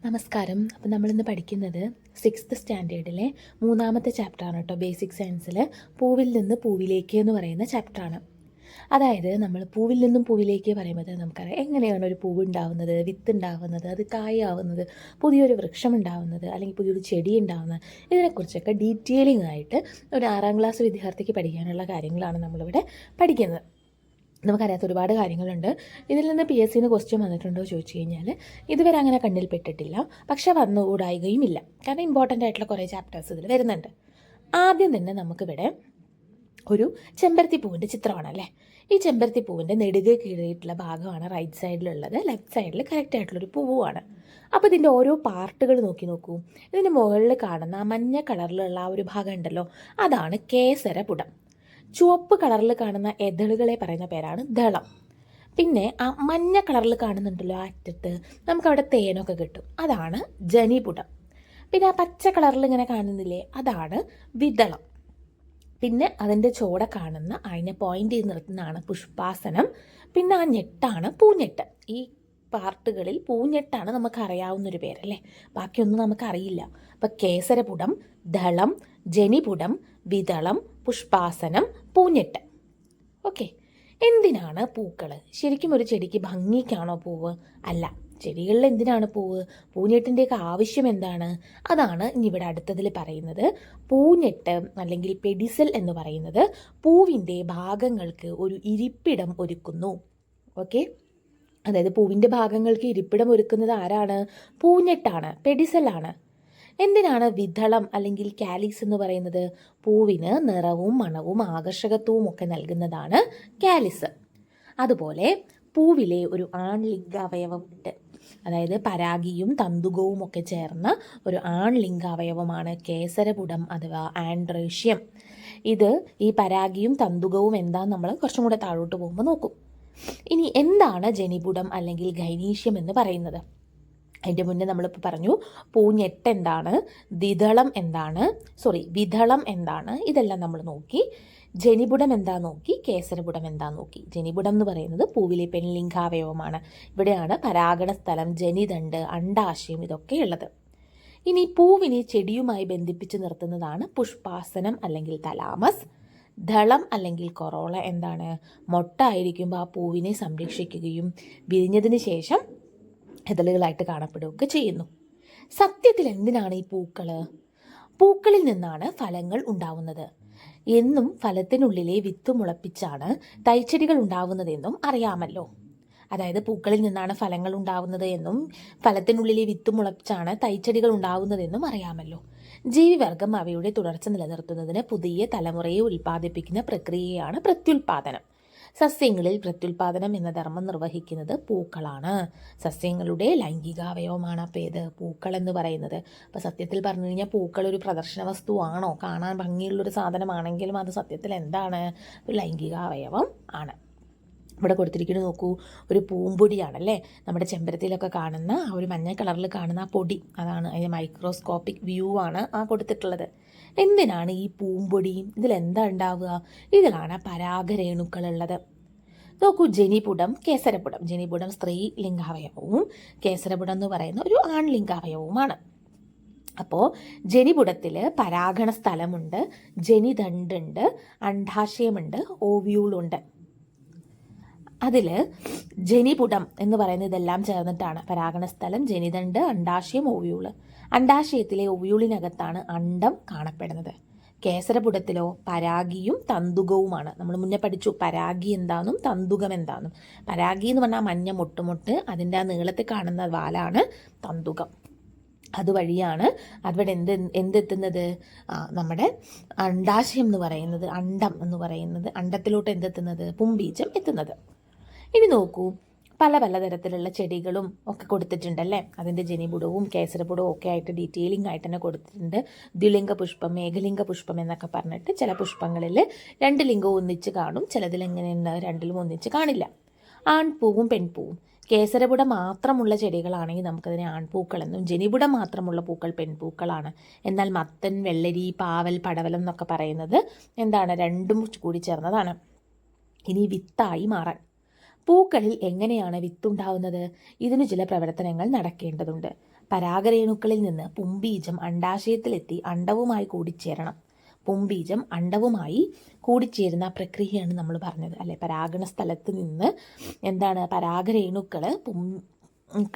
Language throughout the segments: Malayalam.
നമസ്കാരം. അപ്പം നമ്മളിന്ന് പഠിക്കുന്നത് 6th സ്റ്റാൻഡേർഡിലെ 3ാമത്തെ ചാപ്റ്ററാണ് കേട്ടോ. ബേസിക് സയൻസിൽ പൂവിൽ നിന്ന് പൂവിലേക്ക് എന്ന് പറയുന്ന ചാപ്റ്ററാണ്. അതായത് നമ്മൾ പൂവിൽ നിന്നും പൂവിലേക്ക് പറയുമ്പോൾ നമുക്കറിയാം എങ്ങനെയാണ് ഒരു പൂവ് ഉണ്ടാവുന്നത്, വിത്ത് ഉണ്ടാവുന്നത്, അത് കായാവുന്നത്, പുതിയൊരു വൃക്ഷം ഉണ്ടാവുന്നത്, അല്ലെങ്കിൽ പുതിയൊരു ചെടി ഉണ്ടാവുന്നത്. ഇതിനെക്കുറിച്ചൊക്കെ ഡീറ്റെയിലിംഗ് ആയിട്ട് ഒരു 6ാം ക്ലാസ് വിദ്യാർത്ഥിക്ക് പഠിക്കാനുള്ള കാര്യങ്ങളാണ് നമ്മളിവിടെ പഠിക്കുന്നത്. നമുക്കറിയാത്ത ഒരുപാട് കാര്യങ്ങളുണ്ട്. ഇതിൽ നിന്ന് PSC ക്വസ്റ്റ്യൻ വന്നിട്ടുണ്ടോ ചോദിച്ചു കഴിഞ്ഞാൽ ഇതുവരെ അങ്ങനെ കണ്ണിൽപ്പെട്ടിട്ടില്ല, പക്ഷെ വന്നുകൂടായികയും ഇല്ല. കാരണം ഇമ്പോർട്ടൻ്റ് ആയിട്ടുള്ള കുറേ ചാപ്റ്റേഴ്സ് ഇതിൽ വരുന്നുണ്ട്. ആദ്യം തന്നെ നമുക്കിവിടെ ഒരു ചെമ്പരത്തി പൂവിൻ്റെ ചിത്രമാണല്ലേ. ഈ ചെമ്പരത്തി പൂവിൻ്റെ നെടുകെ കീറിയിട്ടുള്ള ഭാഗമാണ് റൈറ്റ് സൈഡിലുള്ളത്, ലെഫ്റ്റ് സൈഡിൽ കറക്റ്റ് ആയിട്ടുള്ളൊരു പൂവാണ്. അപ്പോൾ ഇതിൻ്റെ ഓരോ പാർട്ടുകൾ നോക്കൂ. ഇതിൻ്റെ മുകളിൽ കാണുന്ന ആ മഞ്ഞ കളറിലുള്ള ആ ഒരു ഭാഗം ഉണ്ടല്ലോ, അതാണ് കേസരപുടം. ചുവപ്പ് കളറിൽ കാണുന്ന എതളുകളെ പറയുന്ന പേരാണ് ദളം. പിന്നെ ആ മഞ്ഞ കളറിൽ കാണുന്നുണ്ടല്ലോ അറ്റത്ത്, നമുക്കവിടെ തേനൊക്കെ കിട്ടും, അതാണ് ജനിപുടം. പിന്നെ ആ പച്ച കളറിൽ ഇങ്ങനെ കാണുന്നില്ലേ, അതാണ് വിദളം. പിന്നെ അതിൻ്റെ ചോട കാണുന്ന അതിനെ പോയിന്റ് ചെയ്ത് നിർത്തുന്നതാണ് പുഷ്പാസനം. പിന്നെ ആ ഞെട്ടാണ് പൂഞ്ഞെട്ട്. ഈ പാർട്ടുകളിൽ പൂഞ്ഞെട്ടാണ് നമുക്കറിയാവുന്നൊരു പേരല്ലേ, ബാക്കിയൊന്നും നമുക്കറിയില്ല. അപ്പം കേസരപുടം, ദളം, ജനിപുടം, വിദളം, പുഷ്പാസനം, പൂഞ്ഞെട്ട്. ഓക്കെ. എന്തിനാണ് പൂക്കൾ? ശരിക്കും ഒരു ചെടിക്ക് ഭംഗിക്കാണോ പൂവ്? അല്ല. ചെടികളിൽ എന്തിനാണ് പൂവ്? പൂഞ്ഞെട്ടിൻ്റെയൊക്കെ ആവശ്യം എന്താണ്? അതാണ് ഇനി ഇവിടെ അടുത്തതിൽ പറയുന്നത്. പൂഞ്ഞെട്ട് അല്ലെങ്കിൽ പെഡിസൽ എന്ന് പറയുന്നത് പൂവിൻ്റെ ഭാഗങ്ങൾക്ക് ഒരു ഇരിപ്പിടം ഒരുക്കുന്നു. ഓക്കെ. അതായത് പൂവിൻ്റെ ഭാഗങ്ങൾക്ക് ഇരിപ്പിടം ഒരുക്കുന്നത് ആരാണ്? പൂഞ്ഞെട്ടാണ്, പെഡിസലാണ്. എന്തിനാണ് വിദളം അല്ലെങ്കിൽ കാലിക്സ് എന്ന് പറയുന്നത്? പൂവിന് നിറവും മണവും ആകർഷകത്വവും ഒക്കെ നൽകുന്നതാണ് കാലിസ്. അതുപോലെ പൂവിലെ ഒരു ആൺലിംഗാവയവമുണ്ട്. അതായത് പരാഗിയും തന്തുകവും ഒക്കെ ചേർന്ന ഒരു ആൺലിംഗാവയവമാണ് കേസരപുടം അഥവാ ആൻഡ്രേഷ്യം. ഇത് ഈ പരാഗിയും തന്തുകവും എന്താന്ന് നമ്മൾ കുറച്ചും കൂടെ താഴോട്ട് പോകുമ്പോൾ നോക്കും. ഇനി എന്താണ് ജനിപുടം അല്ലെങ്കിൽ ഗൈനീഷ്യം എന്ന് പറയുന്നത്? അതിൻ്റെ മുന്നേ നമ്മളിപ്പോൾ പറഞ്ഞു പൂഞ്ഞെട്ട് എന്താണ്, വിദളം എന്താണ്, ഇതെല്ലാം നമ്മൾ നോക്കി. ജനിപുടം എന്താ നോക്കി, കേസരപുടം എന്താ നോക്കി. ജനിപുടം എന്ന് പറയുന്നത് പൂവിലെ പെൺലിംഗാവയവമാണ്. ഇവിടെയാണ് പരാഗണ സ്ഥലം, ജനിതണ്ട്, അണ്ഡാശയം ഇതൊക്കെ ഉള്ളത്. ഇനി പൂവിനെ ചെടിയുമായി ബന്ധിപ്പിച്ച് നിർത്തുന്നതാണ് പുഷ്പാസനം അല്ലെങ്കിൽ തലാമസ്. ദളം അല്ലെങ്കിൽ കൊറോള എന്താണ്? മൊട്ട ആയിരിക്കുമ്പോൾ ആ പൂവിനെ സംരക്ഷിക്കുകയും വിരിഞ്ഞതിന് ശേഷം ഇതളുകളായിട്ട് കാണപ്പെടുകയൊക്കെ ചെയ്യുന്നു. സത്യത്തിൽ എന്തിനാണ് ഈ പൂക്കൾ? പൂക്കളിൽ നിന്നാണ് ഫലങ്ങൾ ഉണ്ടാവുന്നത് എന്നും ഫലത്തിനുള്ളിലെ വിത്ത് മുളപ്പിച്ചാണ് തൈച്ചെടികൾ ഉണ്ടാവുന്നതെന്നും അറിയാമല്ലോ. അതായത് പൂക്കളിൽ നിന്നാണ് ഫലങ്ങൾ ഉണ്ടാവുന്നത് എന്നും ഫലത്തിനുള്ളിലെ വിത്ത് മുളപ്പിച്ചാണ് തൈച്ചെടികൾ ഉണ്ടാവുന്നതെന്നും അറിയാമല്ലോ. ജീവിവർഗം അവയുടെ തുടർച്ച നിലനിർത്തുന്നതിന് പുതിയ തലമുറയെ ഉൽപ്പാദിപ്പിക്കുന്ന പ്രക്രിയയാണ് പ്രത്യുൽപാദനം. സസ്യങ്ങളിൽ പ്രത്യുൽപാദനം എന്ന ധർമ്മം നിർവഹിക്കുന്നത് പൂക്കളാണ്. സസ്യങ്ങളുടെ ലൈംഗികാവയവമാണ് അപ്പോൾ ഏത് പൂക്കൾ എന്ന് പറയുന്നത്. അപ്പോൾ സത്യത്തിൽ പറഞ്ഞു കഴിഞ്ഞാൽ പൂക്കൾ ഒരു പ്രദർശന വസ്തുവാണോ? കാണാൻ ഭംഗിയുള്ളൊരു സാധനമാണെങ്കിലും അത് സത്യത്തിൽ എന്താണ്? ഒരു ലൈംഗികാവയവം ആണ്. ഇവിടെ കൊടുത്തിരിക്കുന്നത് നോക്കൂ, ഒരു പൂമ്പൊടിയാണല്ലേ. നമ്മുടെ ചെമ്പരത്തിയിലൊക്കെ കാണുന്ന ആ ഒരു മഞ്ഞ കളറിൽ കാണുന്ന ആ പൊടി, അതാണ് അതിൻ്റെ മൈക്രോസ്കോപ്പിക് വ്യൂ ആണ് ആ കൊടുത്തിട്ടുള്ളത്. എന്തിനാണ് ഈ പൂമ്പൊടിയും? ഇതിലെന്താ ഉണ്ടാവുക? ഇതിലാണ് പരാഗരേണുക്കളുള്ളത്. നോക്കൂ, ജനിപുടം, കേസരപുടം. ജനിപുടം സ്ത്രീ ലിംഗാവയവവും കേസരപുടം എന്ന് പറയുന്ന ഒരു ആൺലിംഗാവയവുമാണ്. അപ്പോൾ ജനിപുടത്തിൽ പരാഗണ സ്ഥലമുണ്ട്, ജനിതണ്ടുണ്ട്, അണ്ഡാശയമുണ്ട്, ഓവ്യൂളുണ്ട്. അതിൽ ജനിപുടം എന്ന് പറയുന്നത് ഇതെല്ലാം ചേർന്നിട്ടാണ് പരാഗണ സ്ഥലം, ജനിതണ്ട്, അണ്ഡാശയം, ഓവ്യൂള്. അണ്ഡാശയത്തിലെ ഓവ്യൂളിനകത്താണ് അണ്ഡം കാണപ്പെടുന്നത്. കേസരപുടത്തിലോ പരാഗിയും തന്തുകവുമാണ്. നമ്മൾ മുന്നേ പഠിച്ചു പരാഗി എന്താണെന്നും തന്തുകം എന്താണെന്നും. പരാഗി എന്ന് പറഞ്ഞാൽ മഞ്ഞ മുട്ടുമുട്ട്, അതിൻ്റെ ആ നീളത്തിൽ കാണുന്ന വാലാണ് തന്തുകം. അതുവഴിയാണ് അവിടെ എന്തെത്തുന്നത്? നമ്മുടെ അണ്ഡാശയം എന്ന് പറയുന്നത്, അണ്ഡം എന്ന് പറയുന്നത്, അണ്ഡത്തിലോട്ട് എന്തെത്തുന്നത്? പുംബീജം എത്തുന്നത്. ഇനി നോക്കൂ, പല തരത്തിലുള്ള ചെടികളും ഒക്കെ കൊടുത്തിട്ടുണ്ടല്ലേ. അതിൻ്റെ ജനിപുടവും കേസരപുടവും ഒക്കെ ആയിട്ട് ഡീറ്റെയിലിംഗ് ആയിട്ട് തന്നെ കൊടുത്തിട്ടുണ്ട്. ദ്വിലിംഗ പുഷ്പം, ഏകലിംഗ പുഷ്പം എന്നൊക്കെ പറഞ്ഞിട്ട് ചില പുഷ്പങ്ങളിൽ 2 ലിംഗവും ഒന്നിച്ച് കാണും, ചിലതിൽ എങ്ങനെയുണ്ട് 2ലും ഒന്നിച്ച് കാണില്ല. ആൺപൂവും പെൺപൂവും. കേസരപുടം മാത്രമുള്ള ചെടികളാണെങ്കിൽ നമുക്കതിനെ ആൺപൂക്കളെന്നും, ജനിപുടം മാത്രമുള്ള പൂക്കൾ പെൺപൂക്കളാണ്. എന്നാൽ മത്തൻ, വെള്ളരി, പാവൽ, പടവലം എന്നൊക്കെ പറയുന്നത് എന്താണ്? രണ്ടും കൂടി ചേർന്നതാണ്. ഇനി വിത്തായി മാറാൻ പൂക്കളിൽ എങ്ങനെയാണ് വിത്തുണ്ടാവുന്നത്? ഇതിന് ചില പ്രവർത്തനങ്ങൾ നടക്കേണ്ടതുണ്ട്. പരാഗരേണുക്കളിൽ നിന്ന് പുംബീജം അണ്ഡാശയത്തിലെത്തി അണ്ഡവുമായി കൂടിച്ചേരണം. പുംബീജം അണ്ഡവുമായി കൂടിച്ചേരുന്ന പ്രക്രിയയാണ് നമ്മൾ പറഞ്ഞത് അല്ലെ. പരാഗണ സ്ഥലത്ത് നിന്ന് എന്താണ്, പരാഗരേണുക്കൾ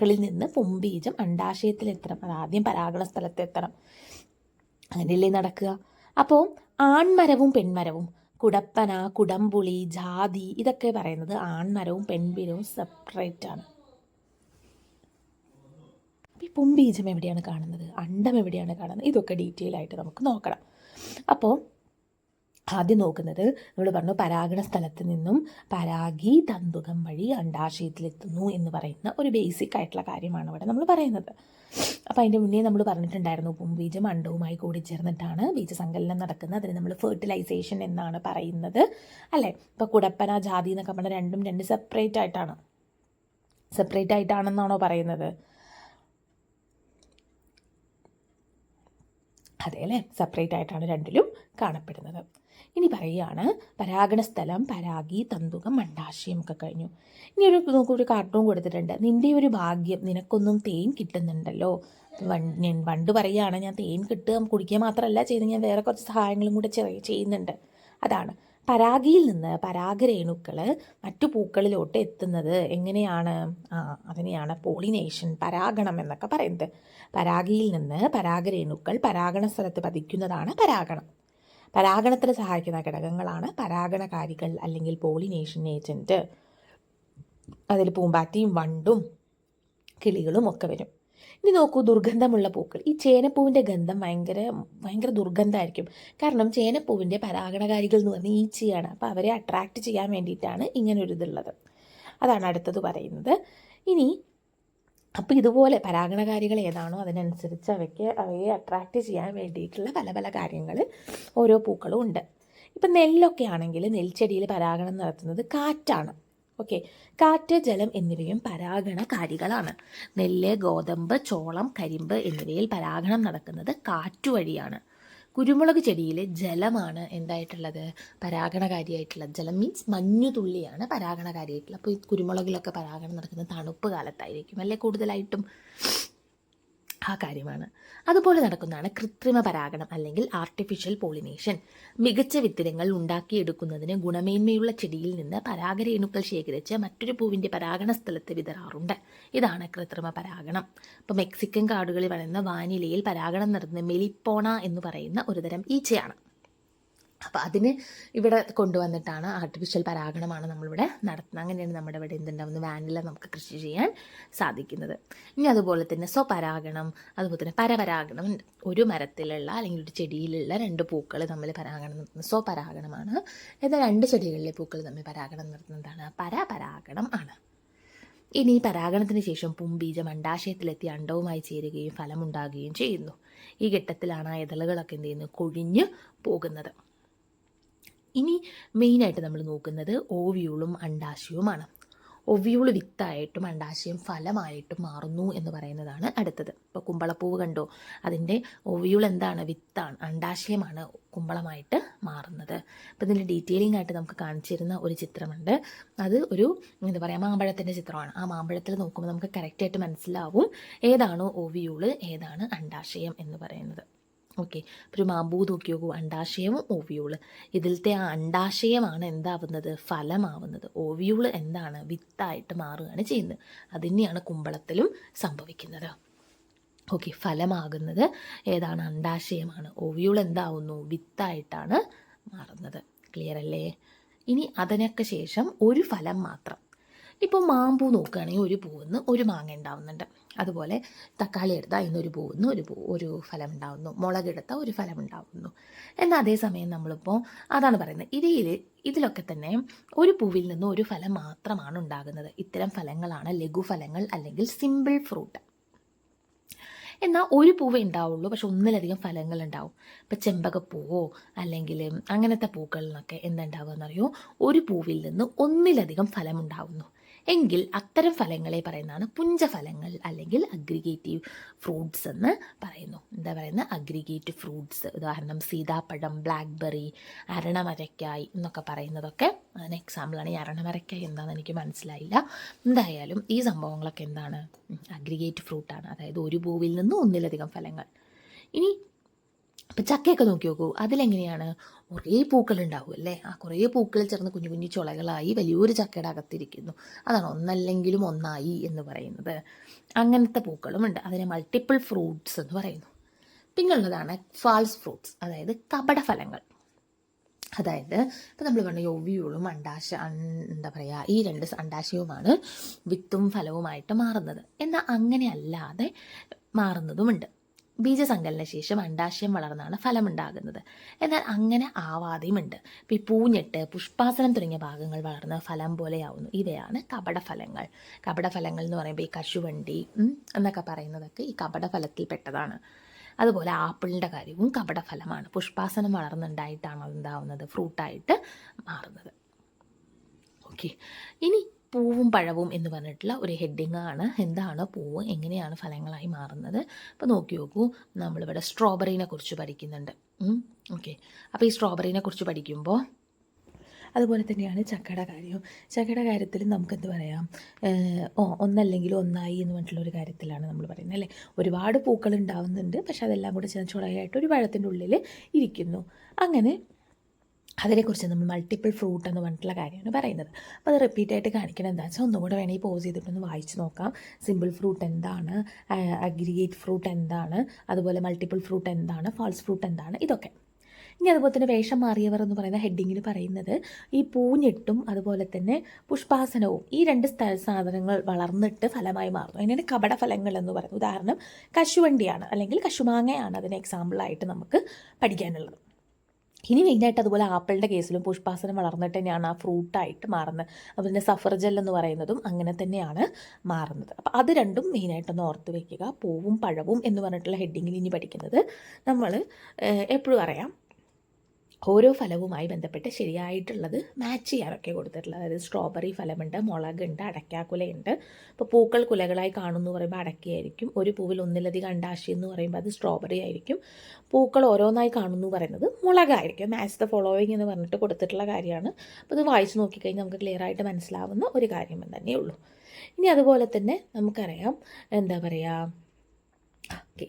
ളിൽ നിന്ന് പുംബീജം അണ്ഡാശയത്തിലെത്തണം. അത് ആദ്യം പരാഗണ സ്ഥലത്തെത്തണം. അങ്ങനെയല്ലേ നടക്കുക. അപ്പോൾ ആൺമരവും പെൺമരവും, കുടപ്പന, കുടംപുളി, ജാതി, ഇതൊക്കെ പറയുന്നത് ആൺമരവും പെൺമരവും സെപ്പറേറ്റ് ആണ്. ഈ പുംബീജം എവിടെയാണ് കാണുന്നത്, അണ്ഡം എവിടെയാണ് കാണുന്നത്, ഇതൊക്കെ ഡീറ്റെയിൽ ആയിട്ട് നമുക്ക് നോക്കണം. അപ്പോൾ ആദ്യം നോക്കുന്നത് നമ്മൾ പറഞ്ഞു, പരാഗണ സ്ഥലത്ത് നിന്നും പരാഗി തന്തുകം വഴി അണ്ഡാശയത്തിലെത്തുന്നു എന്ന് പറയുന്ന ഒരു ബേസിക് ആയിട്ടുള്ള കാര്യമാണ് ഇവിടെ നമ്മൾ പറയുന്നത്. അപ്പോൾ അതിൻ്റെ മുന്നേ നമ്മൾ പറഞ്ഞിട്ടുണ്ടായിരുന്നു, പുംബീജം അണ്ഡവുമായി കൂടിച്ചേർന്നിട്ടാണ് ബീജസങ്കലനം നടക്കുന്നത്. അതിന് നമ്മൾ ഫെർട്ടിലൈസേഷൻ എന്നാണ് പറയുന്നത് അല്ലേ. ഇപ്പോൾ കുടപ്പന, ജാതി എന്നൊക്കെ പറഞ്ഞാൽ രണ്ട് സെപ്പറേറ്റ് ആയിട്ടാണെന്നാണോ പറയുന്നത്? അതെ അല്ലേ, സെപ്പറേറ്റ് ആയിട്ടാണ് രണ്ടിലും കാണപ്പെടുന്നത്. ഇനി പറയുകയാണ്, പരാഗണ സ്ഥലം, പരാഗി, തന്തുകം, അണ്ഡാശയം ഒക്കെ കഴിഞ്ഞു. ഇനി ഒരു കാർട്ടൂൺ കൊടുത്തിട്ടുണ്ട്. നിൻ്റെ ഒരു ഭാഗ്യം, നിനക്കൊന്നും തേൻ കിട്ടുന്നുണ്ടല്ലോ. വണ്ട് പറയുകയാണ്, ഞാൻ തേൻ കുടിക്കുക മാത്രമല്ല ചെയ്യുന്നത്, ഞാൻ വേറെ കുറച്ച് സഹായങ്ങളും കൂടെ ചെയ്യുന്നുണ്ട്. അതാണ് പരാഗിയിൽ നിന്ന് പരാഗരേണുക്കൾ മറ്റു പൂക്കളിലോട്ട് എത്തുന്നത് എങ്ങനെയാണ്? അതിനെയാണ് പോളിനേഷൻ, പരാഗണം എന്നൊക്കെ പറയുന്നത്. പരാഗിയിൽ നിന്ന് പരാഗരേണുക്കൾ പരാഗണ സ്ഥലത്ത് പതിക്കുന്നതാണ് പരാഗണം. പരാഗണത്തിന് സഹായിക്കുന്ന ഘടകങ്ങളാണ് പരാഗണകാരികൾ അല്ലെങ്കിൽ പോളിനേഷൻ ഏജൻറ്റ്. അതിൽ പൂമ്പാറ്റയും വണ്ടും കിളികളും ഒക്കെ വരും. ഇനി നോക്കൂ, ദുർഗന്ധമുള്ള പൂക്കൾ. ഈ ചേനപ്പൂവിൻ്റെ ഗന്ധം ഭയങ്കര ദുർഗന്ധമായിരിക്കും. കാരണം ചേനപ്പൂവിൻ്റെ പരാഗണകാരികൾ എന്ന് പറഞ്ഞാൽ ഈച്ചയാണ്. അപ്പോൾ അവരെ അട്രാക്റ്റ് ചെയ്യാൻ വേണ്ടിയിട്ടാണ് ഇങ്ങനൊരു ഇതുള്ളത്. അതാണ് അടുത്തത് പറയുന്നത്. ഇനി അപ്പോൾ ഇതുപോലെ പരാഗണകാരികൾ ഏതാണോ അതിനനുസരിച്ച് അവയെ അട്രാക്റ്റ് ചെയ്യാൻ വേണ്ടിയിട്ടുള്ള പല പല കാര്യങ്ങൾ ഓരോ പൂക്കളും ഉണ്ട്. ഇപ്പം നെല്ലൊക്കെ ആണെങ്കിൽ നെൽച്ചെടിയിൽ പരാഗണം നടത്തുന്നത് കാറ്റാണ്. ഓക്കെ, കാറ്റ്, ജലം എന്നിവയും പരാഗണകാരികളാണ്. നെല്ല്, ഗോതമ്പ്, ചോളം, കരിമ്പ് എന്നിവയിൽ പരാഗണം നടക്കുന്നത് കാറ്റുവഴിയാണ്. കുരുമുളക് ചെടിയിൽ ജലമാണ് എന്തായിട്ടുള്ളത്, പരാഗണകാരിയായിട്ടുള്ളത്. ജലം മീൻസ് മഞ്ഞുതുള്ളിയാണ് പരാഗണകാരിയായിട്ടുള്ളത്. അപ്പോൾ ഈ കുരുമുളകിലൊക്കെ പരാഗണം നടക്കുന്നത് തണുപ്പ് കാലത്തായിരിക്കും അല്ലേ, കൂടുതലായിട്ടും ആ കാര്യമാണ്. അതുപോലെ നടക്കുന്നതാണ് കൃത്രിമ പരാഗണം അല്ലെങ്കിൽ ആർട്ടിഫിഷ്യൽ പോളിനേഷൻ. മികച്ച വിത്തിനങ്ങൾ ഉണ്ടാക്കിയെടുക്കുന്നതിന് ഗുണമേന്മയുള്ള ചെടിയിൽ നിന്ന് പരാഗരേണുക്കൾ ശേഖരിച്ച് മറ്റൊരു പൂവിൻ്റെ പരാഗണ സ്ഥലത്ത് വിതറാറുണ്ട്. ഇതാണ് കൃത്രിമ പരാഗണം. ഇപ്പോൾ മെക്സിക്കൻ കാടുകളിൽ വളരുന്ന വാനിലയിൽ പരാഗണം നടത്തുന്ന മെലിപ്പോണ എന്ന് പറയുന്ന ഒരുതരം ഈച്ചയാണ്. അപ്പോൾ അതിന് ഇവിടെ കൊണ്ടുവന്നിട്ടാണ് ആർട്ടിഫിഷ്യൽ പരാഗണമാണ് നമ്മളിവിടെ നടത്തുന്നത്. അങ്ങനെയാണ് നമ്മുടെ ഇവിടെ എന്തുണ്ടാവുന്ന വാനില നമുക്ക് കൃഷി ചെയ്യാൻ സാധിക്കുന്നത്. ഇനി അതുപോലെ തന്നെ സ്വപരാഗണം, അതുപോലെ തന്നെ പരപരാഗണം ഉണ്ട്. ഒരു മരത്തിലുള്ള അല്ലെങ്കിൽ ഒരു ചെടിയിലുള്ള രണ്ട് പൂക്കൾ തമ്മിൽ പരാഗണം നടത്തുന്നത് സ്വപരാഗണമാണ്. എന്നാൽ രണ്ട് ചെടികളിലെ പൂക്കൾ തമ്മിൽ പരാഗണം നടത്തുന്നതാണ് പരപരാഗണം ആണ്. ഇനി പരാഗണത്തിന് ശേഷം പുംബീജം അണ്ഡാശയത്തിലെത്തി അണ്ഡവുമായി ചേരുകയും ഫലമുണ്ടാകുകയും ചെയ്യുന്നു. ഈ ഘട്ടത്തിലാണ് ആ ഇതളുകളൊക്കെ എന്ത് ചെയ്യുന്നു, കൊഴിഞ്ഞു പോകുന്നത്. ഇനി മെയിനായിട്ട് നമ്മൾ നോക്കുന്നത് ഓവ്യൂളും അണ്ഡാശയവുമാണ്. ഒവ്യൂൾ വിത്തായിട്ടും അണ്ഡാശയം ഫലമായിട്ടും മാറുന്നു എന്ന് പറയുന്നതാണ് അടുത്തത്. ഇപ്പോൾ കുമ്പളപ്പൂവ് കണ്ടോ, അതിൻ്റെ ഒവ്യൂൾ എന്താണ്, വിത്താണ്, അണ്ഡാശയമാണ് കുമ്പളമായിട്ട് മാറുന്നത്. അപ്പോൾ ഇതിൻ്റെ ഡീറ്റെയിലിംഗ് ആയിട്ട് നമുക്ക് കാണിച്ചു തരുന്ന ഒരു ചിത്രമുണ്ട്. അത് ഒരു എന്താ പറയുക, മാമ്പഴത്തിൻ്റെ ചിത്രമാണ്. ആ മാമ്പഴത്തിൽ നോക്കുമ്പോൾ നമുക്ക് കറക്റ്റായിട്ട് മനസ്സിലാവും ഏതാണോ ഒവ്യൂൾ, ഏതാണ് അണ്ഡാശയം എന്ന് പറയുന്നത്. ഓക്കെ, ഒരു മാമ്പൂ നോക്കി നോക്കൂ, അണ്ഡാശയവും ഓവ്യൂള്. ഇതിലത്തെ ആ അണ്ഡാശയമാണ് എന്താവുന്നത്, ഫലമാവുന്നത്. ഓവ്യൂള് എന്താണ്, വിത്തായിട്ട് മാറുകയാണ് ചെയ്യുന്നത്. അതുതന്നെയാണ് കുമ്പളത്തിലും സംഭവിക്കുന്നത്. ഓക്കെ, ഫലമാകുന്നത് ഏതാണ്, അണ്ഡാശയമാണ്. ഓവ്യൂൾ എന്താവുന്നു, വിത്തായിട്ടാണ് മാറുന്നത്. ക്ലിയർ അല്ലേ? ഇനി അതിനൊക്കെ ശേഷം ഒരു ഫലം മാത്രം. ഇപ്പോൾ മാമ്പൂ നോക്കുകയാണെങ്കിൽ ഒരു പൂവിന്ന് ഒരു മാങ്ങ ഉണ്ടാവുന്നുണ്ട്. അതുപോലെ തക്കാളി എടുത്താൽ ഇന്നൊരു പൂവിന്ന് ഒരു ഫലം ഉണ്ടാവുന്നു. മുളകെടുത്താൽ ഒരു ഫലം ഉണ്ടാവുന്നു. എന്നാൽ അതേസമയം നമ്മളിപ്പോൾ അതാണ് പറയുന്നത്, ഇതിലൊക്കെ തന്നെ ഒരു പൂവിൽ നിന്ന് ഒരു ഫലം മാത്രമാണ് ഉണ്ടാകുന്നത്. ഇത്തരം ഫലങ്ങളാണ് ലഘുഫലങ്ങൾ അല്ലെങ്കിൽ സിമ്പിൾ ഫ്രൂട്ട്. എന്നാൽ ഒരു പൂവേ ഉണ്ടാവുള്ളൂ, പക്ഷെ ഒന്നിലധികം ഫലങ്ങൾ ഉണ്ടാവും. ഇപ്പം ചെമ്പകപ്പൂവോ അല്ലെങ്കിൽ അങ്ങനത്തെ പൂക്കളിൽ നിന്നൊക്കെ എന്തുണ്ടാവുക എന്നറിയോ, ഒരു പൂവിൽ നിന്ന് ഒന്നിലധികം ഫലം ഉണ്ടാവുന്നു. എങ്കിൽ അത്തരം ഫലങ്ങളെ പറയുന്നതാണ് പുഞ്ചഫലങ്ങൾ അല്ലെങ്കിൽ അഗ്രിഗേറ്റീവ് ഫ്രൂട്ട്സ് എന്ന് പറയുന്നു. എന്താ പറയുന്നത്? Aggregate fruits. ഉദാഹരണം സീതാപ്പഴം, ബ്ലാക്ക്ബെറി, അരണമരക്കായ് എന്നൊക്കെ പറയുന്നതൊക്കെ അതിന് എക്സാമ്പിളാണ്. ഈ അരണമരക്കായ് എന്താണെന്ന് എനിക്ക് മനസ്സിലായില്ല. എന്തായാലും ഈ സംഭവങ്ങളൊക്കെ എന്താണ്? അഗ്രിഗേറ്റ് ഫ്രൂട്ടാണ്. അതായത് ഒരു പൂവിൽ നിന്ന് ഒന്നിലധികം ഫലങ്ങൾ. ഇനി ഇപ്പം ചക്കയൊക്കെ നോക്കി നോക്കൂ. അതിലെങ്ങനെയാണ്? കുറേ പൂക്കളുണ്ടാവും അല്ലേ? ആ കുറേ പൂക്കൾ ചേർന്ന് കുഞ്ഞു കുഞ്ഞു ചുളകളായി വലിയൊരു ചക്കയുടെ അകത്തിരിക്കുന്നു. അതാണ് ഒന്നല്ലെങ്കിലും ഒന്നായി എന്ന് പറയുന്നത്. അങ്ങനത്തെ പൂക്കളുമുണ്ട്. അതിനെ മൾട്ടിപ്പിൾ ഫ്രൂട്ട്സ് എന്ന് പറയുന്നു. പിന്നുള്ളതാണ് ഫാൾസ് ഫ്രൂട്ട്സ്, അതായത് കപടഫലങ്ങൾ. അതായത് ഇപ്പം നമ്മൾ പറഞ്ഞു ഒവ്യൂളും എന്താ പറയുക, ഈ രണ്ട് അണ്ടാശയവുമാണ് വിത്തും ഫലവുമായിട്ട് മാറുന്നത്. എന്നാൽ അങ്ങനെ അല്ലാതെ മാറുന്നതുമുണ്ട്. ബീജസങ്കലന ശേഷം അണ്ടാശയം വളർന്നാണ് ഫലമുണ്ടാകുന്നത്. എന്നാൽ അങ്ങനെ ആവാതെയുമുണ്ട്. ഇപ്പോൾ ഈ പൂഞ്ഞെട്ട്, പുഷ്പാസനം തുടങ്ങിയ ഭാഗങ്ങൾ വളർന്ന് ഫലം പോലെയാവുന്നു. ഇവയാണ് കപടഫലങ്ങൾ. കപടഫലങ്ങൾ എന്ന് പറയുമ്പോൾ ഈ കശുവണ്ടി എന്നൊക്കെ പറയുന്നതൊക്കെ ഈ കപടഫലത്തിൽപ്പെട്ടതാണ്. അതുപോലെ ആപ്പിളിൻ്റെ കാര്യവും കപടഫലമാണ്. പുഷ്പാസനം വളർന്നുണ്ടായിട്ടാണ് അതെന്താവുന്നത്? ഫ്രൂട്ടായിട്ട് മാറുന്നത്. ഓക്കെ, ഇനി പൂവും പഴവും എന്ന് പറഞ്ഞിട്ടുള്ള ഒരു ഹെഡിങ് ആണ്. എന്താണ് പൂവ്, എങ്ങനെയാണ് ഫലങ്ങളായി മാറുന്നത്? അപ്പോൾ നോക്കി നോക്കൂ, നമ്മളിവിടെ സ്ട്രോബെറീനെ കുറിച്ച് പഠിക്കുന്നുണ്ട്. ഓക്കെ, അപ്പോൾ ഈ സ്ട്രോബെറീനെ കുറിച്ച് പഠിക്കുമ്പോൾ അതുപോലെ തന്നെയാണ് ചക്കയുടെ കാര്യം. ചക്കയുടെ കാര്യത്തിൽ നമുക്കെന്ത് പറയാം? ഒന്നല്ലെങ്കിൽ ഒന്നായി എന്ന് പറഞ്ഞിട്ടുള്ളൊരു കാര്യത്തിലാണ് നമ്മൾ പറയുന്നത് അല്ലേ. ഒരുപാട് പൂക്കൾ ഉണ്ടാവുന്നുണ്ട്, പക്ഷെ അതെല്ലാം കൂടെ ചുളയായിട്ട് ഒരു പഴത്തിൻ്റെ ഉള്ളിൽ ഇരിക്കുന്നു. അങ്ങനെ അതിനെക്കുറിച്ച് നമ്മൾ മൾട്ടിപ്പിൾ ഫ്രൂട്ട് എന്ന് പറഞ്ഞിട്ടുള്ള കാര്യമാണ് പറയുന്നത്. അപ്പോൾ അത് റിപ്പീറ്റായിട്ട് കാണിക്കണം. എന്താ വെച്ചാൽ ഒന്നും കൂടെ വേണമെങ്കിൽ പോസ് ചെയ്തിട്ടൊന്ന് വായിച്ച് നോക്കാം. സിമ്പിൾ ഫ്രൂട്ട് എന്താണ്, അഗ്രിഗേറ്റ് ഫ്രൂട്ട് എന്താണ്, അതുപോലെ മൾട്ടിപ്പിൾ ഫ്രൂട്ട് എന്താണ്, ഫാൾസ് ഫ്രൂട്ട് എന്താണ്, ഇതൊക്കെ. ഇനി അതുപോലെ തന്നെ വേഷം മാറിയവർ എന്ന് പറയുന്ന ഹെഡിങ്ങിൽ പറയുന്നത് ഈ പൂഞ്ഞെട്ടും അതുപോലെ തന്നെ പുഷ്പാസനവും ഈ രണ്ട് സാധനങ്ങൾ വളർന്നിട്ട് ഫലമായി മാറുന്നു. അതിനാണ് കപടഫലങ്ങൾ എന്ന് പറയുന്നത്. ഉദാഹരണം കശുവണ്ടിയാണ് അല്ലെങ്കിൽ കശുമാങ്ങയാണ് അതിന് എക്സാമ്പിളായിട്ട് നമുക്ക് പഠിക്കാനുള്ളത്. ഇനി മെയിനായിട്ട് അതുപോലെ ആപ്പിളിൻ്റെ കേസിലും പുഷ്പാസനം വളർന്നിട്ട് തന്നെയാണ് ആ ഫ്രൂട്ടായിട്ട് മാറുന്നത്. അതുപോലെ സഫർജൽ എന്ന് പറയുന്നതും അങ്ങനെ തന്നെയാണ് മാറുന്നത്. അപ്പോൾ അത് രണ്ടും മെയിനായിട്ടൊന്ന് ഓർത്ത് വയ്ക്കുക. പൂവും പഴവും എന്ന് പറഞ്ഞിട്ടുള്ള ഹെഡിങ്ങിൽ ഇനി പഠിക്കുന്നത് നമ്മൾ എപ്പോഴും അറിയാം, ഓരോ ഫലവുമായി ബന്ധപ്പെട്ട് ശരിയായിട്ടുള്ളത് മാച്ച് ചെയ്യാനൊക്കെ കൊടുത്തിട്ടുള്ളത്. അതായത് സ്ട്രോബെറി ഫലമുണ്ട്, മുളകുണ്ട്, അടയ്ക്കാക്കുലയുണ്ട്. ഇപ്പോൾ പൂക്കൾ കുലകളായി കാണുന്നു പറയുമ്പോൾ അടയ്ക്കയായിരിക്കും. ഒരു പൂവിൽ ഒന്നിലധികം അണ്ടാശയം എന്ന് പറയുമ്പോൾ അത് സ്ട്രോബെറി ആയിരിക്കും. പൂക്കൾ ഓരോന്നായി കാണുന്നു പറയുന്നത് മുളകായിരിക്കും. മാച്ച് ദ ഫോളോവിങ് എന്ന് പറഞ്ഞിട്ട് കൊടുത്തിട്ടുള്ള കാര്യമാണ്. അപ്പോൾ ഇത് വായിച്ച് നോക്കിക്കഴിഞ്ഞാൽ നമുക്ക് ക്ലിയർ ആയിട്ട് മനസ്സിലാവുന്ന ഒരു കാര്യം തന്നെയുള്ളൂ. ഇനി അതുപോലെ തന്നെ നമുക്കറിയാം, എന്താ പറയുക,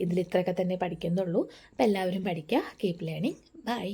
ഇതിൽ ഇത്രയൊക്കെ തന്നെ പഠിക്കുന്നുള്ളൂ. അപ്പോൾ എല്ലാവരും പഠിക്കുക. Keep learning. ബൈ.